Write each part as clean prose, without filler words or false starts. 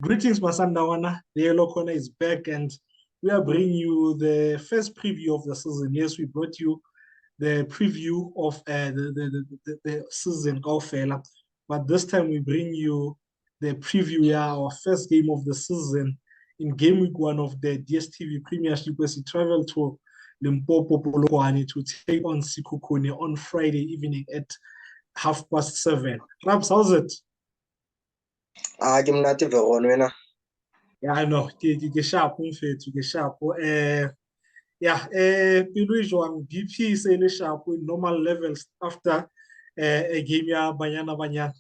Greetings, Masandawana. The Yellow Corner is back, and we are bringing you the first preview of the season. Yes, we brought you the preview of the season, Kaufela. But this time we bring you the preview, yeah, our first game of the season in game week 1 of the Dstv Premiership as we travel to Limpopo, Polokwane to take on Sekhukhune on Friday evening at 7:30. Rabs, how's it? Ke mnate Veron wena. Yeah, I know. Ke sharp, mfethu, ke sharp. Yeah, pelo e jwang BP se le sharp with normal levels after a game ya Banyana Banyana.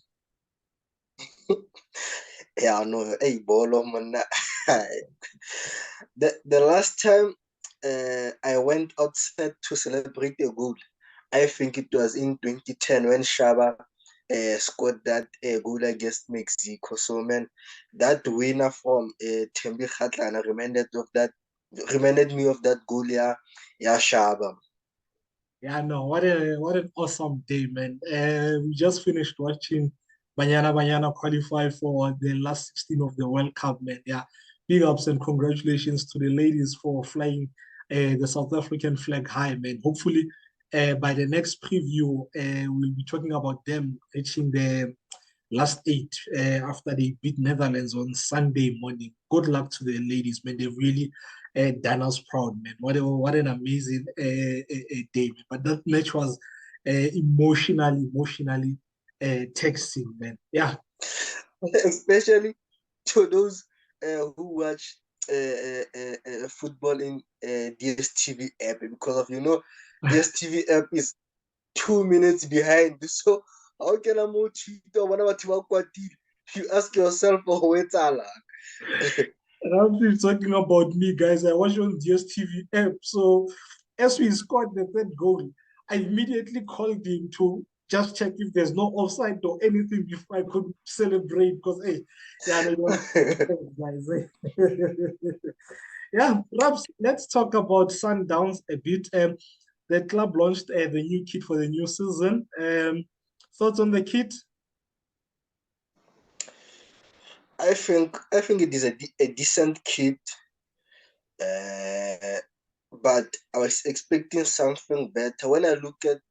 Yeah, no, hey, bolo man. The last time I went outside to celebrate a goal, I think it was in 2010 when Shaba scored that goal against Mexico. So man, that winner from Thembi Kgatlana reminded me of that goal, yeah, Shaba. Yeah, no, what an awesome day, man. We just finished watching Banyana Banyana qualify for the last 16 of the World Cup, man. Yeah, big ups and congratulations to the ladies for flying the South African flag high, man. Hopefully, by the next preview, we'll be talking about them reaching the last eight after they beat Netherlands on Sunday morning. Good luck to the ladies, man. They've really done us proud, man. What an amazing day, man. But that match was emotionally taxing, man. Yeah. Especially to those who watch football in DSTV app, because of DSTV app is 2 minutes behind. So how can I move you ask yourself, oh, wait I'm talking about me, guys. I watch on DSTV app. So as we scored the third goal, I immediately called him to just check if there's no offside or anything before I could celebrate. Because hey, yeah, no, it was guys. Yeah, perhaps let's talk about Sundowns a bit. The club launched the new kit for the new season. Thoughts on the kit? I think it is a decent kit, but I was expecting something better. When I looked at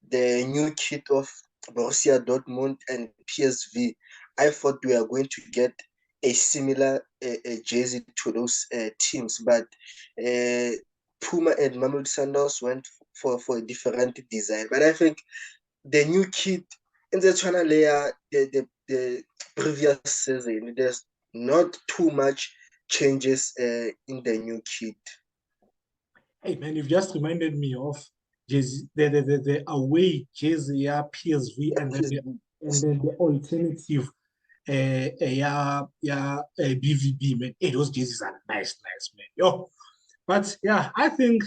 the new kit of Borussia Dortmund and PSV, I thought we are going to get a similar jersey to those teams, but Puma and Mamelodi Sundowns went for a different design. But I think the new kit in the China layer, the previous season, there's not too much changes in the new kit. Hey man, you've just reminded me of the away jersey, yeah, PSV, and then the alternative, BVB, man. Hey, those jerseys are nice, man. Yo, but yeah, I think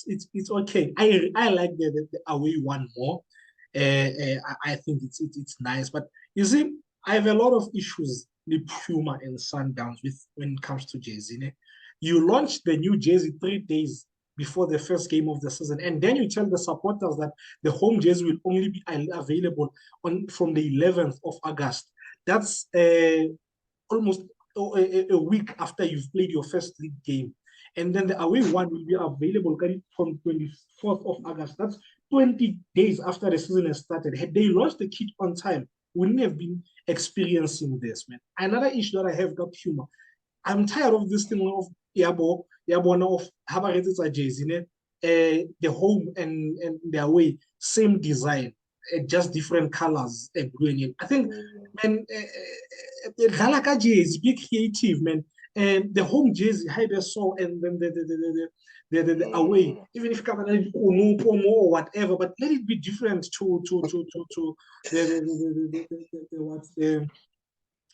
it's okay. I like the away one more. I think it's nice, but you see, I have a lot of issues with Puma and Sundowns with when it comes to jersey. You launch the new jersey 3 days before the first game of the season, and then you tell the supporters that the home jersey will only be available from the 11th of August. That's almost a week after you've played your first league game. And then the away one will be available from 24th of August. That's 20 days after the season has started. Had they launched the kit on time, we wouldn't have been experiencing this, man. Another issue that I have got humor. I'm tired of this thing of Yabo of Habaretsa jersey, the home and the away, same design, just different colors. I think, man, Galaka jersey, be creative, man. And the home jersey, how they saw, and then the away, even if Unupomo or whatever, but let it be different to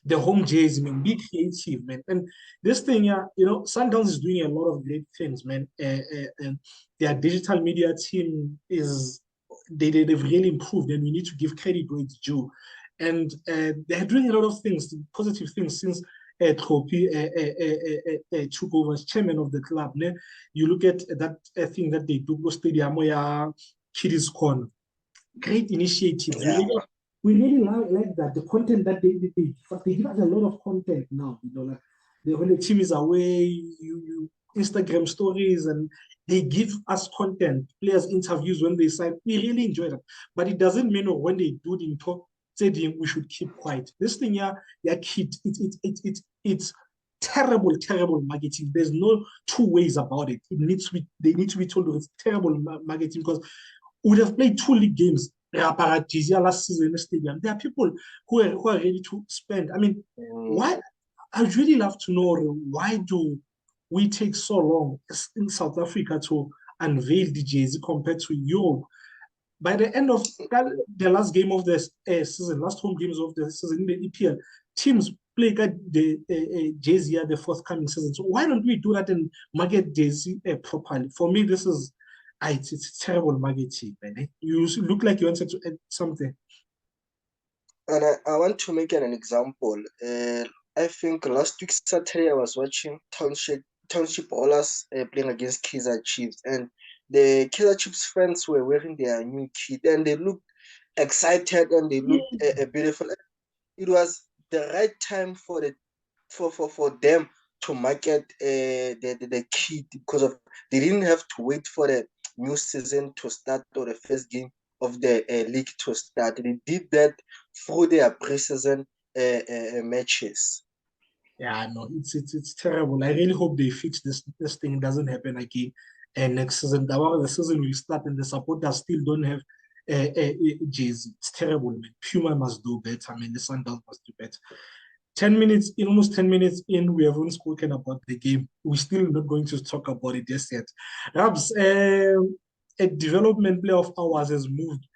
the home jersey, man. Be creative, man. And this thing, yeah, Sundowns is doing a lot of great things, man. And their digital media team they've really improved, and we need to give credit where it's due. And they're doing a lot of things, positive things since Tropi took over as chairman of the club. You look at that thing that they do, Stadium, Kiddies Corner. Great initiatives. Yeah. we really like that. The content that they give us a lot of content now. Like when the team is away, you Instagram stories, and they give us content, players interviews when they sign. We really enjoy that. But it doesn't mean when they do the talk, saying we should keep quiet. This thing, yeah, kid, it's terrible marketing. There's no two ways about it. They need to be told it's terrible marketing because we would have played 2 league games last season in the stadium. There are people who are ready to spend. I mean, why? I'd really love to know why do we take so long in South Africa to unveil the jersey compared to Europe? By the end of the last game of the season, last home games of the season in the EPL, teams play the jersey at the forthcoming season. So why don't we do that and market jersey properly? For me, this is it's terrible marketing, man. You look like you wanted to add something. And I want to make an example. I think last week Saturday I was watching Township Ballers playing against Kaizer Chiefs, and the Kaizer Chiefs fans were wearing their new kit, and they looked excited and they looked beautiful. It was the right time for them to market the kit because of they didn't have to wait for the new season to start or the first game of the league to start. They did that through their preseason matches. Yeah, no, it's terrible. I really hope they fix this thing doesn't happen again. And next season, the season will start and the supporters still don't have a jersey. It's terrible, man. Puma must do better. I mean, the Sundowns must do better. 10 minutes in, almost 10 minutes in, we haven't spoken about the game. We're still not going to talk about it just yet. Rabs, a development player of ours has moved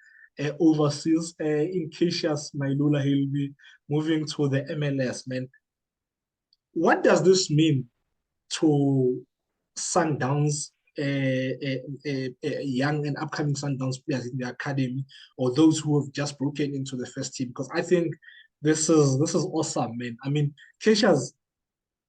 overseas. In Cassius Mailula, he'll be moving to the MLS, man. What does this mean to Sundowns, young and upcoming Sundowns players in the academy, or those who have just broken into the first team? Because I think this is awesome, man. I mean, Cassius,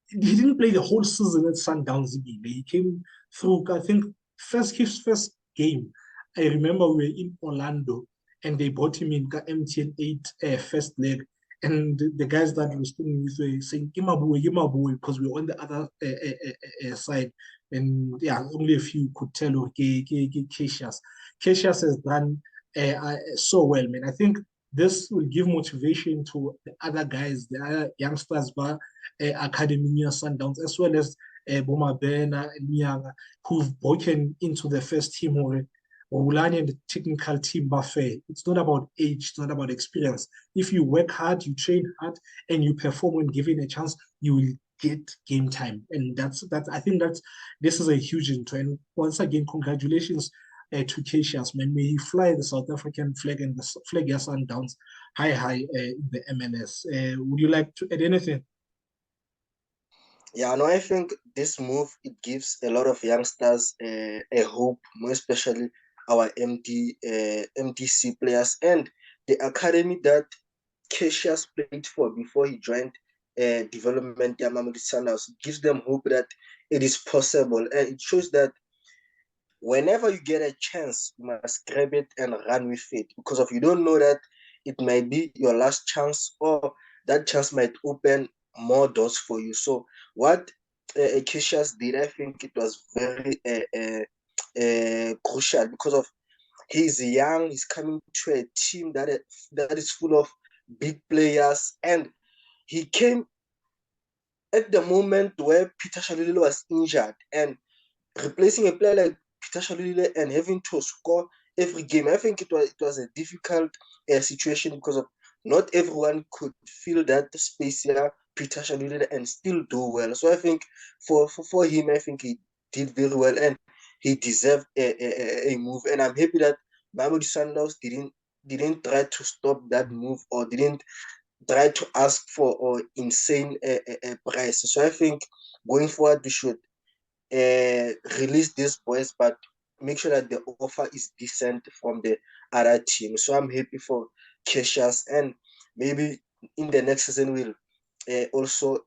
he didn't play the whole season at Sundowns. He came through, I think, his first game. I remember we were in Orlando and they brought him in MTN 8 first leg. And the guys that were standing with were saying, Imabu, because we were on the other side. And yeah, only a few could tell, okay, Cassius. Cassius has done so well, man. I think this will give motivation to the other guys, the other youngsters, but Academy near Sundowns, as well as Boma Bena and Nyanga, who've broken into the first team already. Ulani and the technical team buffet. It's not about age, it's not about experience. If you work hard, you train hard, and you perform when given a chance, you will get game time. And that's I think this is a huge intro. And once again, congratulations to Cassius, man. May he fly the South African flag and the flag Sundowns high in the MLS. Would you like to add anything? Yeah, no, I think this move it gives a lot of youngsters a hope, more especially our MDC players and the academy that Cassius played for before he joined development Mamelodi Sundowns. It gives them hope that it is possible, and it shows that whenever you get a chance, you must grab it and run with it because if you don't know that it might be your last chance or that chance might open more doors for you. So what Cassius did, I think it was very crucial because of he's young, he's coming to a team that is full of big players, and he came at the moment where Peter Shalulile was injured, and replacing a player like Peter Shalulile and having to score every game. I think it was a difficult situation because of not everyone could fill that space here, Peter Shalulile, and still do well. So I think for him, I think he did very well and he deserved a move. And I'm happy that Mamelodi Sundowns didn't try to stop that move or didn't try to ask for or insane price. So I think going forward we should release these boys, but make sure that the offer is decent from the other team. So I'm happy for Cassius, and maybe in the next season we'll also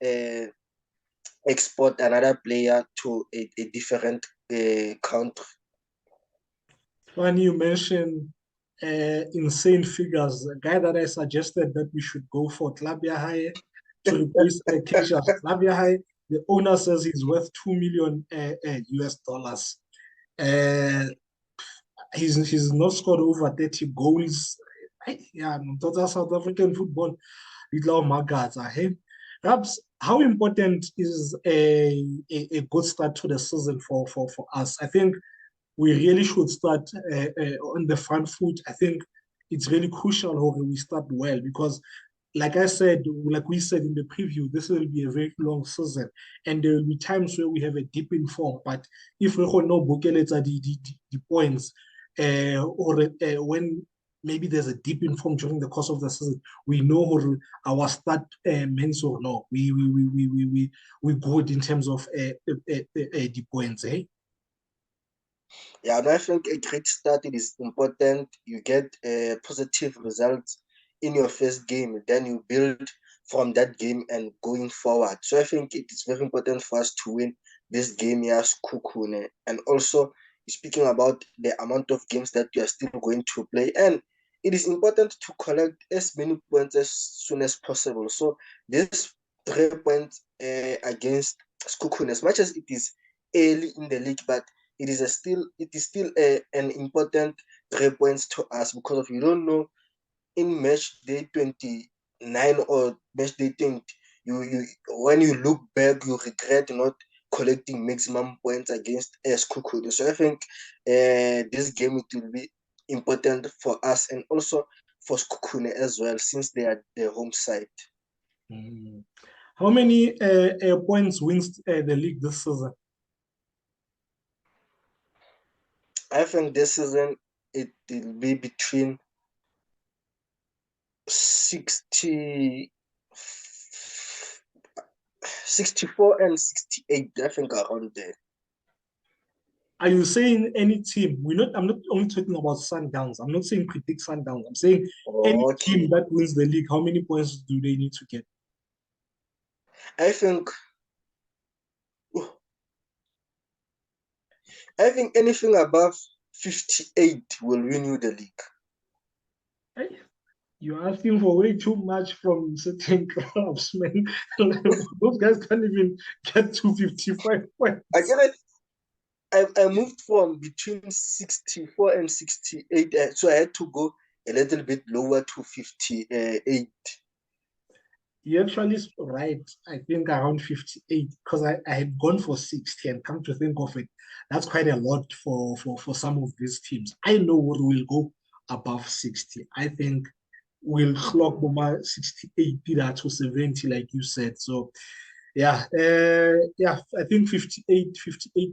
export another player to a different country. When you mentioned insane figures. A guy that I suggested that we should go for Tlabia High to replace Cassius Tlabia High. The owner says he's worth 2 million US dollars. He's not scored over 30 goals. Yeah, that's South African football. Perhaps how important is a good start to the season for us? I think we really should start on the front foot. I think it's really crucial how we start well because, like I said, like we said in the preview, this will be a very long season, and there will be times where we have a dip in form. But if we don't know the points, or when maybe there's a dip in form during the course of the season, we know our start means or no. We good in terms of the points, eh? Yeah, and I think a great start it is important. You get positive results in your first game, then you build from that game and going forward. So I think it is very important for us to win this game here, Sekhukhune. And also speaking about the amount of games that we are still going to play. And it is important to collect as many points as soon as possible. So this 3 points against Sekhukhune, as much as it is early in the league, but it is still an important 3 points to us because of you don't know in match day 29 or match day 20 you when you look back you regret not collecting maximum points against Sekhukhune. So I think this game it will be important for us and also for Sekhukhune as well since they are the home side. How many points wins the league this season? I think this season it will be between 64 and 68, I think around there. Are you saying any team? I'm not only talking about Sundowns. I'm not saying predict Sundowns. I'm saying any team that wins the league, how many points do they need to get? I think anything above 58 will win you the league. Hey, you're asking for way too much from certain clubs, man. Those guys can't even get to 55 points. I moved from between 64 and 68, so I had to go a little bit lower to 58. You're actually right. I think around 58 because I had gone for 60 and come to think of it, that's quite a lot for some of these teams. I know what will go above 60. I think we'll clock Boma 68 to 70, like you said. So yeah, I think 58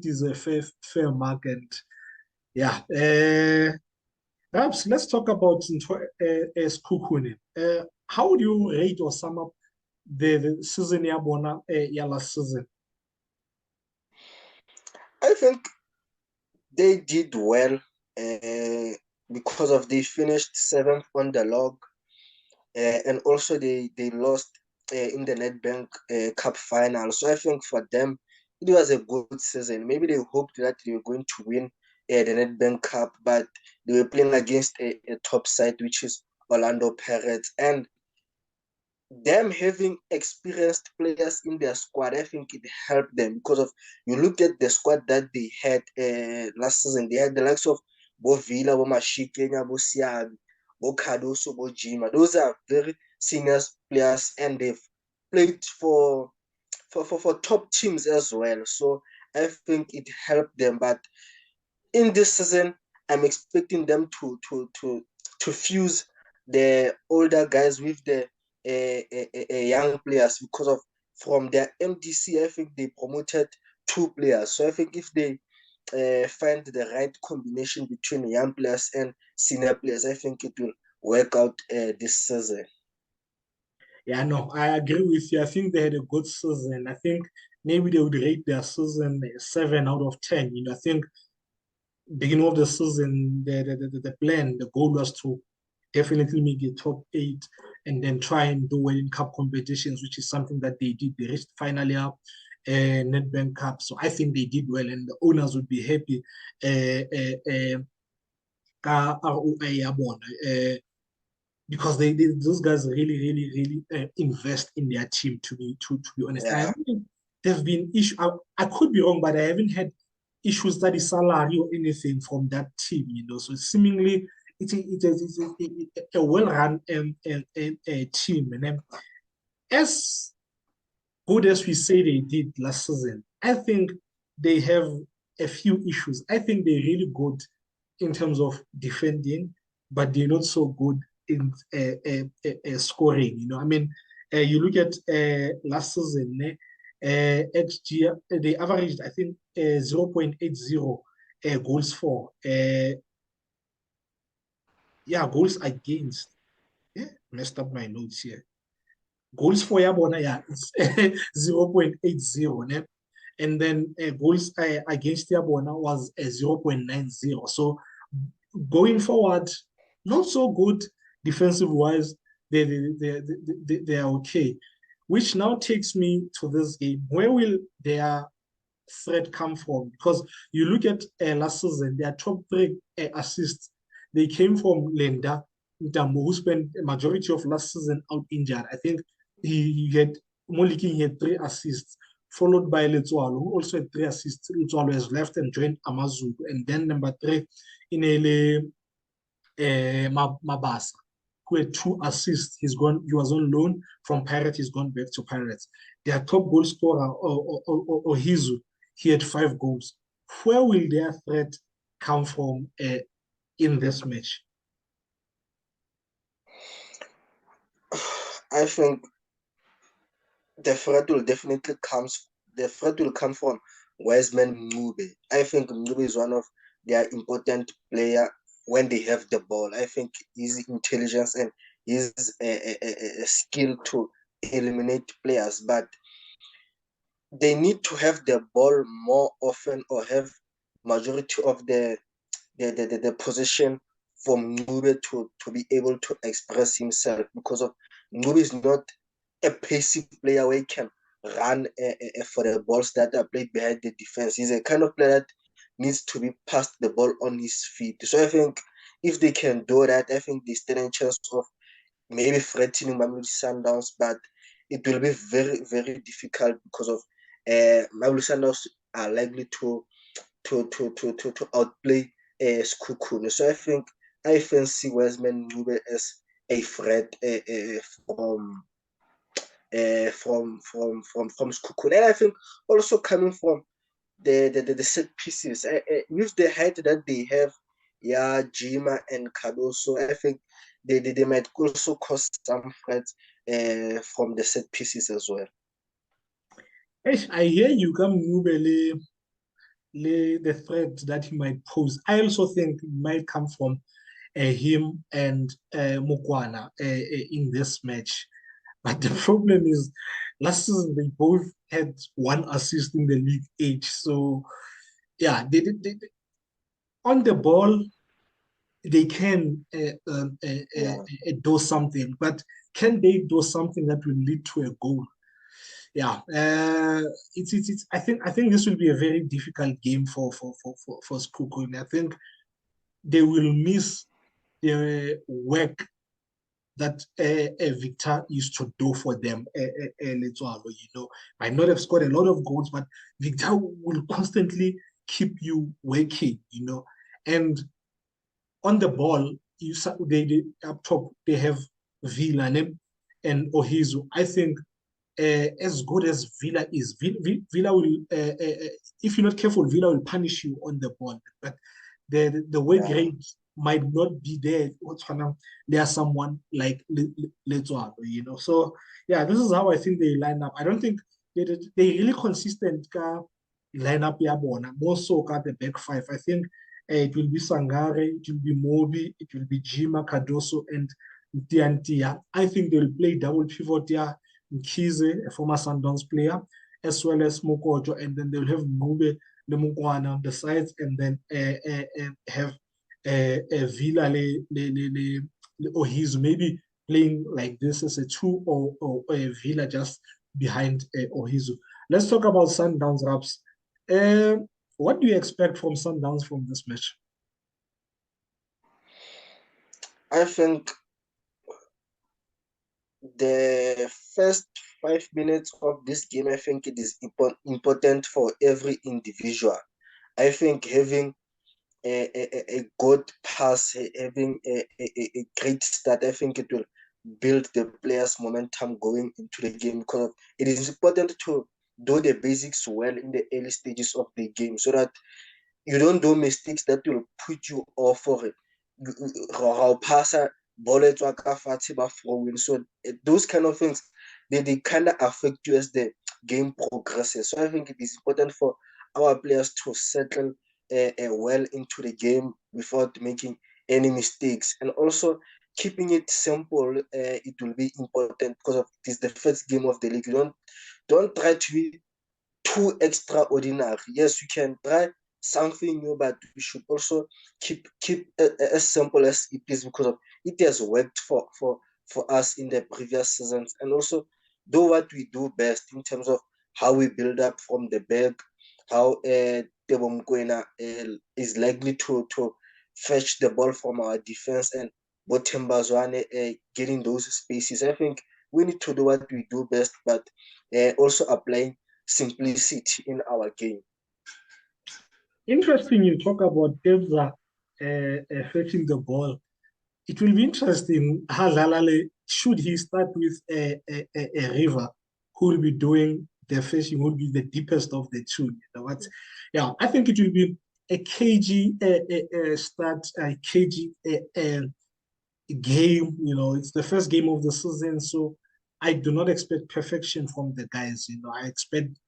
is a fair mark. And yeah, perhaps let's talk about Sekhukhune. How would you rate or sum up the season yabona last season? I think they did well because of they finished 7th on the log, and also they lost in the Nedbank Cup final. So I think for them it was a good season. Maybe they hoped that they were going to win the Nedbank Cup, but they were playing against a top side, which is Orlando Pirates, and them having experienced players in their squad, I think it helped them because of you look at the squad that they had last season. They had the likes of Bovila, Bomashikenya, Bosiabi, Bokadoso, Bojima. Those are very senior players, and they've played for top teams as well. So I think it helped them. But in this season, I'm expecting them to fuse the older guys with the young players because of from their MDC, I think they promoted 2 players. So I think if they find the right combination between young players and senior players, I think it will work out this season. Yeah, no, I agree with you. I think they had a good season. I think maybe they would rate their season 7 out of 10. I think beginning of the season, the plan, the goal was to definitely make a top 8 and then try and do well in cup competitions, which is something that they did. They reached finally up Nedbank Cup. So I think they did well and the owners would be happy ka ROI ya bona, because those guys really invest in their team. To be honest, I Yeah. haven't. There've been issues. I could be wrong, but I haven't had issues that is salary or anything from that team. So seemingly it's a well-run team, and then as good as we say they did last season, I think they have a few issues. I think they're really good in terms of defending, but they're not so good in scoring. I mean, you look at last season, XG, they averaged, I think, 0.80 goals for. Yeah, goals against. Yeah, messed up my notes here. Goals for Yabona, yeah, it's 0.80. Ne? And then goals against Yabona was 0.90. So going forward, not so good defensive wise. They are okay. Which now takes me to this game. Where will their threat come from? Because you look at last season, their top three assists, they came from Lenda Ntambo, who spent a majority of last season out injured. I think he had Moliki, he had 3 assists, followed by Letsualo, who also had 3 assists. Letsualo has left and joined Amazulu. And then number 3, Inele Mabasa, who had 2 assists. He was on loan from Pirates. He's gone back to Pirates. Their top goal scorer, Ohizu, he had 5 goals. Where will their threat come from in this match? I think the threat will come from Wiseman Mngube. I think Mngube is one of their important player when they have the ball. I think his intelligence and his a skill to eliminate players, but they need to have the ball more often or have majority of the position for Mngube to be able to express himself, because of Mngube is not a passive player where he can run for the balls that are played behind the defense. He's a kind of player that needs to be passed the ball on his feet. So I think if they can do that, I think they stand a chance of maybe threatening Mamelodi Sundowns, but it will be very difficult because of Mamelodi Sundowns are likely to outplay Sekhukhune. So I think I fancy Wiseman Mngube as a threat from Sekhukhune. And I think also coming from the set pieces, with the height that they have, yeah, Jima and Cardoso, I think they might also cause some threats from the set pieces as well. I hear you come Mngube, the threat that he might pose. I also think it might come from him and Mukwana in this match. But the problem is, last season they both had 1 assist in the league age. So, yeah, on the ball, they can Yeah. do something, but can they do something that will lead to a goal? Yeah, it's. I think this will be a very difficult game for Sekhukhune. I think they will miss the work that Victor used to do for them. Might not have scored a lot of goals, but Victor will constantly keep you working. And on the ball, they up top they have Villa and Ohizu. I think as good as Villa is, Villa will, if you're not careful, Villa will punish you on the ball. But the work rate might not be there. There's someone like Letsoalo, So yeah, this is how I think they line up. I don't think they really consistent lineup ya bona, more so the back five. I think it will be Sangare, it will be Mobi, it will be Jima, Cardoso, and Tiantia. I think they'll play double pivot there. Mkhize, a former Sundowns player, as well as Mokojo, and then they'll have Mngube, Lemukwana on the sides, and then have Villa or he's maybe playing like this as a 2 or a Villa just behind Ohizu. Let's talk about Sundowns, Raps. What do you expect from Sundowns from this match? I think the first 5 minutes of this game, I think it is important for every individual. I think having a good pass, having a great start, I think it will build the players' momentum going into the game, because it is important to do the basics well in the early stages of the game so that you don't do mistakes that will put you off for it. Passer, ball throwing. So those kind of things, they kind of affect you as the game progresses. So I think it is important for our players to settle well into the game without making any mistakes, and also keeping it simple. It will be important because it is the first game of the league. You don't try to be too extraordinary. Yes, you can try something new, but we should also keep as simple as it is, because of it has worked for us in the previous seasons, and also do what we do best in terms of how we build up from the back, how Tebo Mokoena is likely to fetch the ball from our defense, and Bothemba Zwane getting those spaces. I think we need to do what we do best, but also applying simplicity in our game. Interesting you talk about Tebza fetching the ball. It will be interesting how Zalale, should he start with a River, who will be doing the fishing, who will be the deepest of the two. You know what? Yeah, I think it will be a cagey start, a cagey game. You know, it's the first game of the season, so I do not expect perfection from the guys. You know, I expect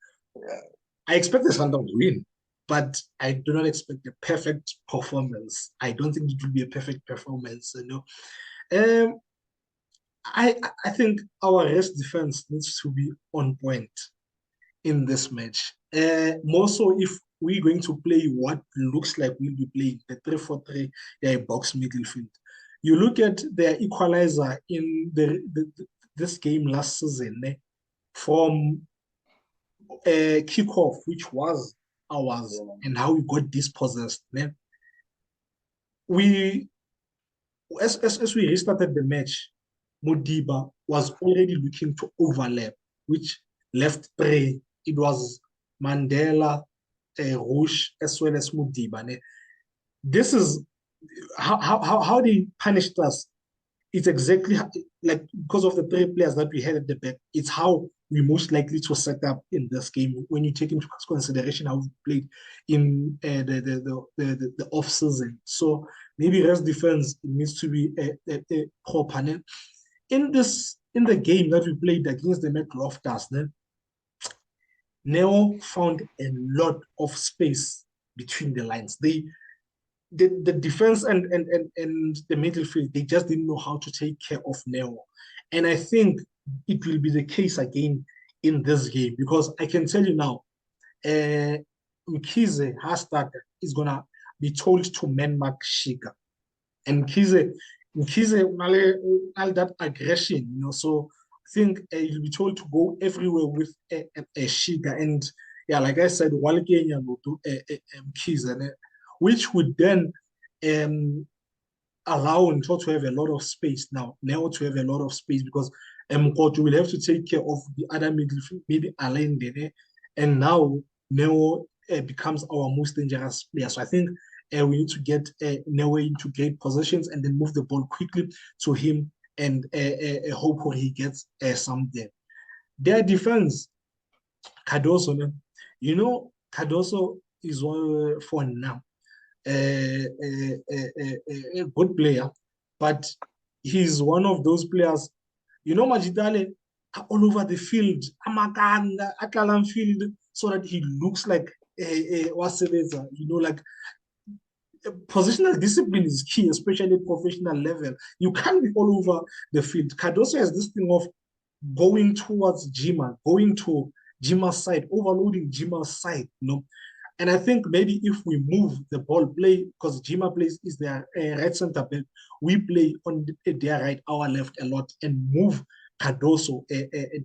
the Sundowns win, but I do not expect a perfect performance. I don't think it will be a perfect performance. You know, um, I think our rest defense needs to be on point in this match. More so if we're going to play what looks like we'll be playing the 3-4-3, yeah, box midfield. You look at the equalizer in this game last season from kickoff, which was ours, and how we got dispossessed. We as we restarted the match, Modiba was already looking to overlap, which left three. It was Mandela, Rouge, as well as Modiba. This is how they punished us. It's exactly like because of the three players that we had at the back. It's how we most likely to set up in this game when you take into consideration how we played in the off season. So maybe rest defense needs to be a proper. In the game that we played against the Met Loftus, Neo found a lot of space between the lines. The defense and the midfield, they just didn't know how to take care of Neo. And I think it will be the case again in this game, because I can tell you now, Mkhize Hastad is going to be told to man mark Shiga. And Mkhize all that aggression, you know, so I think you'll be told to go everywhere with a Shiga. And yeah, like I said, Walkenya will do Mkhize, which would then allow Nto to have a lot of space now. Neo to have a lot of space, because Mkoto will have to take care of the other midfield, maybe Alain Dene, and now Neo becomes our most dangerous player. So I think we need to get Neo into great positions and then move the ball quickly to him and hope he gets something. Their defense, Cardoso, you know, Cardoso is one for now a good player, but he's one of those players. You know, Majidale all over the field, Amakanda, Akalam field, so that he looks like a Wasebeza. You know, like positional discipline is key, especially at professional level. You can't be all over the field. Cardoso has this thing of going towards Jima, going to Jima's side, overloading Jima's side, you know. And I think maybe if we move the ball play, because Jima plays is their right center back, we play on their right, our left a lot, and move Cardoso,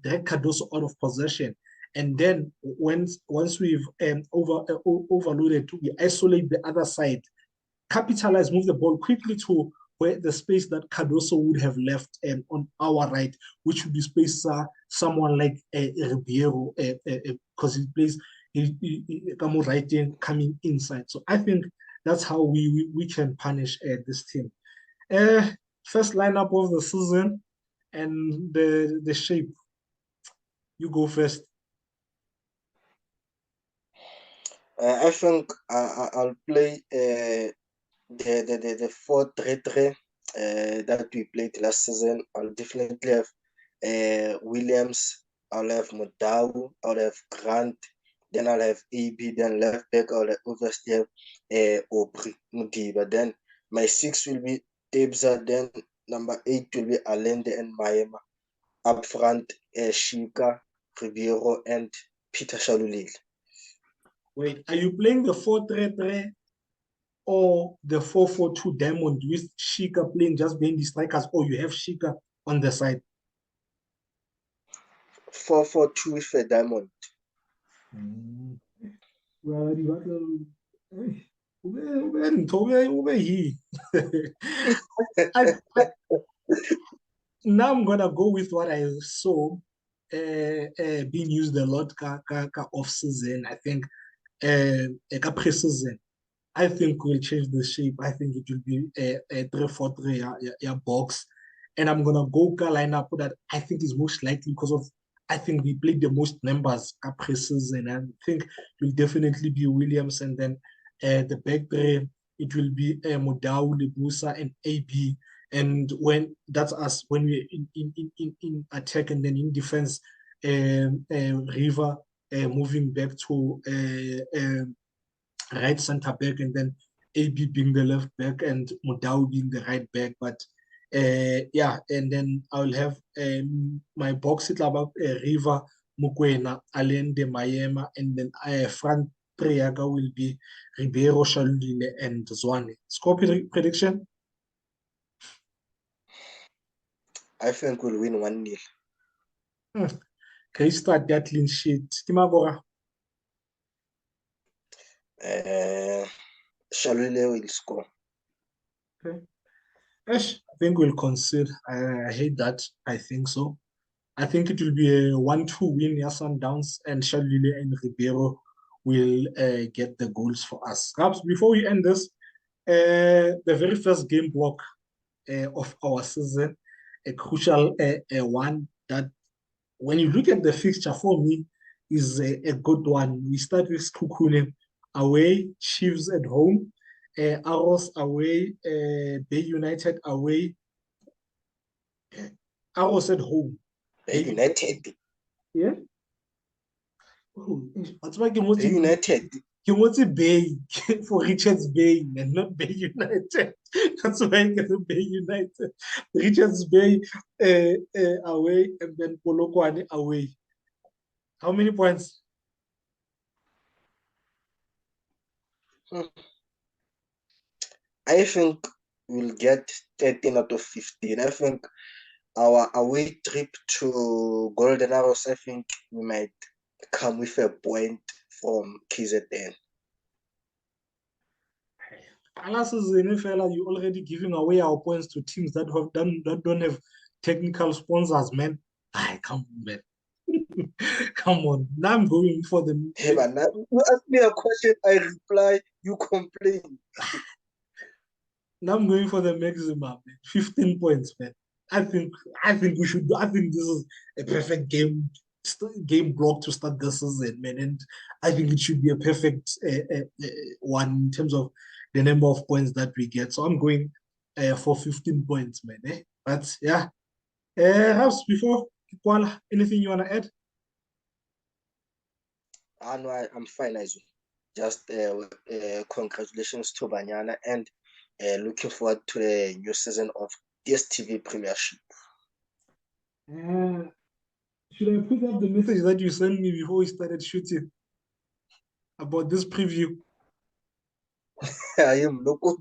direct Cardoso out of possession. And then once we've overloaded, we isolate the other side, capitalize, move the ball quickly to where the space that Cardoso would have left on our right, which would be space someone like Ribeiro, because he plays come right in, coming inside. So I think that's how we can punish this team. First lineup of the season and the shape. You go first. I think I'll play the 4-3-3 that we played last season. I'll definitely have Williams. I'll have Modau. I'll have Grant. Then I'll have AB. Then left back I'll obviously have Aubrey Mudiba. Then my 6 will be Tebza. Then number 8 will be Allende and Maema. Up front, Shika, Ribeiro, and Peter Shalulile. Wait, are you playing the 4-3-3 or the 4-4-2 diamond with Shika playing just being the strikers, or you have Shika on the side? 4-4-2 with a diamond. Now I'm gonna go with what I saw being used a lot off season. I think pre-season. I think we'll change the shape. I think it will be a 3-4-3 box. And I'm gonna go lineup that I think is most likely because of I think we played the most members pre-season. I think it will definitely be Williams, and then the back three it will be Modau, Lebusa, and AB. And when that's us when we're in attack, and then in defense, River moving back to right center back, and then AB being the left back and Modau being the right back. But yeah, and then I'll have my box it about River, Mukwena, Allende, Maema, and then front three will be Ribeiro, Shaludile, and Zwane. Score prediction? I think we'll win 1-0. Great start, that clean sheet. Timagora? Shalule will score. Okay. Ash, I think we'll concede. I hate that. I think so. I think it will be a 1-2 win, yeah, Sundowns, and Shalile and Ribeiro will get the goals for us. Perhaps before we end this, the very first game block of our season, a crucial one that when you look at the fixture for me is a good one. We start with Sekhukhune away, Chiefs at home, Arrows away, Bay United away, Arrows at home. Bay United. Yeah. Oh, that's why Bay United. You want to Bay for Richards Bay and not Bay United. That's why I get Bay United. Richards Bay away, and then Polokwane away. How many points? I think we'll get 13 out of 15. I think our away trip to Golden Arrows, I think we might come with a point from KZN. Alas, you already giving away our points to teams that don't have technical sponsors, man. Come on, man. Come on. Now I'm going for the. Hey, man, you ask me a question, I reply, you complain. Now I'm going for the maximum, man. 15 points, man. I think we should. I think this is a perfect game block to start the season, man. And I think it should be a perfect one in terms of the number of points that we get. So I'm going for 15 points, man. But yeah, House, before Kuala, anything you want to add? No, I'm fine, as well. Just congratulations to Banyana, and looking forward to the new season of Dstv Premiership. Should I put up the message that you sent me before we started shooting about this preview? I am local.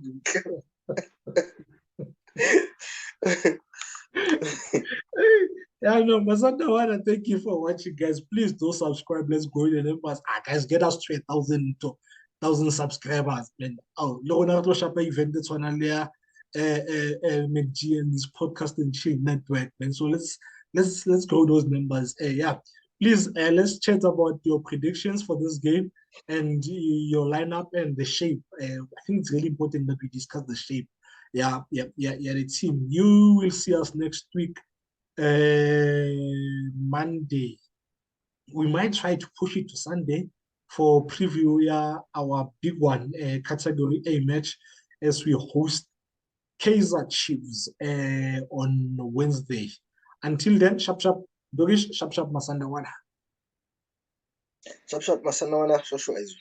Yeah, no, Masanda, I want to thank you for watching, guys. Please do subscribe. Let's go in the numbers. Guys, get us to 1,000 subscribers, man. Oh, Leonardo Shapa event that's one there. McG and this podcast and chill network, man. So let's grow those numbers. Yeah, please let's chat about your predictions for this game and your lineup and the shape. I think it's really important that we discuss the shape. Yeah, the team. You will see us next week, Monday. We might try to push it to Sunday for preview, yeah, our big one, category A match, as we host Kaiser Chiefs on Wednesday. Until then, sharp sharp, Dorish, sharp sharp, Masanda Wana. Sharp, sharp, Masanawana, Shoshu Ezu.